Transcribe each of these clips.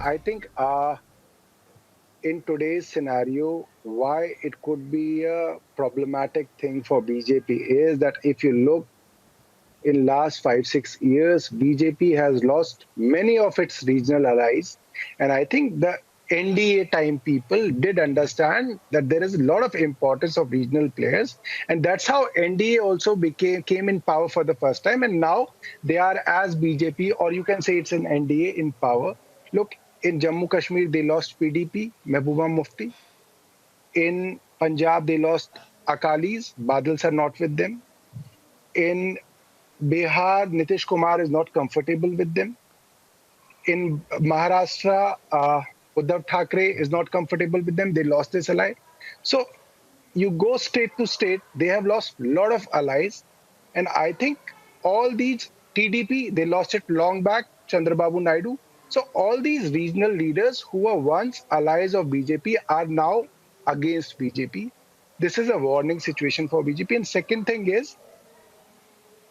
I think in today's scenario, why it could be a problematic thing for BJP is that if you look in last 5 6 years, BJP has lost many of its regional allies, and I think the NDA time people did understand that there is a lot of importance of regional players, and that's how NDA also became came in power for the first time, and now they are as BJP, or you can say it's an NDA in power. Look, in Jammu Kashmir they lost PDP, Mehbooba Mufti. In Punjab they lost Akalis, Badals are not with them. In Bihar, Nitish Kumar is not comfortable with them. In Maharashtra, Uddhav Thackeray is not comfortable with them. They lost this ally. So you go state to state, they have lost a lot of allies. And I think all these TDP, they lost it long back, Chandrababu Naidu. So all these regional leaders who were once allies of BJP are now against BJP. This is a warning situation for BJP. And second thing is,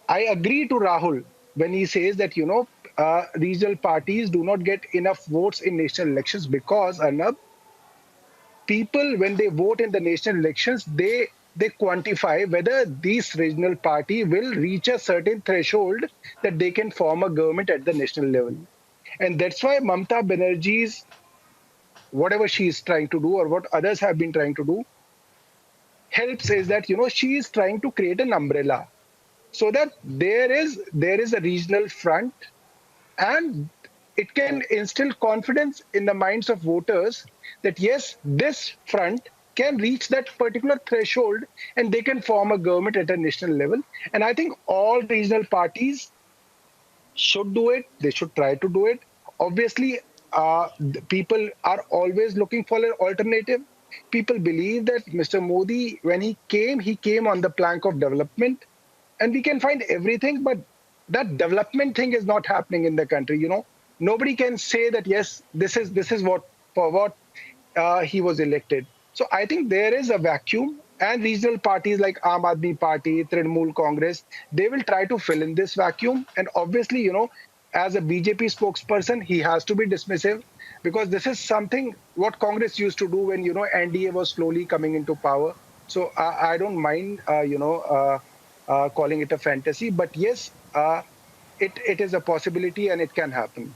I agree to Rahul when he says that, regional parties do not get enough votes in national elections because, Arnab, people, when they vote in the national elections, they quantify whether this regional party will reach a certain threshold that they can form a government at the national level. And that's why Mamta Banerjee's, whatever she is trying to do or what others have been trying to do, helps is that, she is trying to create an umbrella so that there is a regional front, and it can instill confidence in the minds of voters that yes, this front can reach that particular threshold and they can form a government at a national level. And I think all regional parties should do it. They should try to do it. Obviously, people are always looking for an alternative. People believe that Mr. Modi, when he came on the plank of development, and we can find everything, but that development thing is not happening in the country. Nobody can say that yes, this is what for what he was elected. So I think there is a vacuum, and regional parties like Aam Aadmi Party, Trinamool Congress, they will try to fill in this vacuum. And obviously, as a BJP spokesperson, he has to be dismissive, because this is something what Congress used to do when NDA was slowly coming into power. So I don't mind, calling it a fantasy, but yes, it is a possibility and it can happen.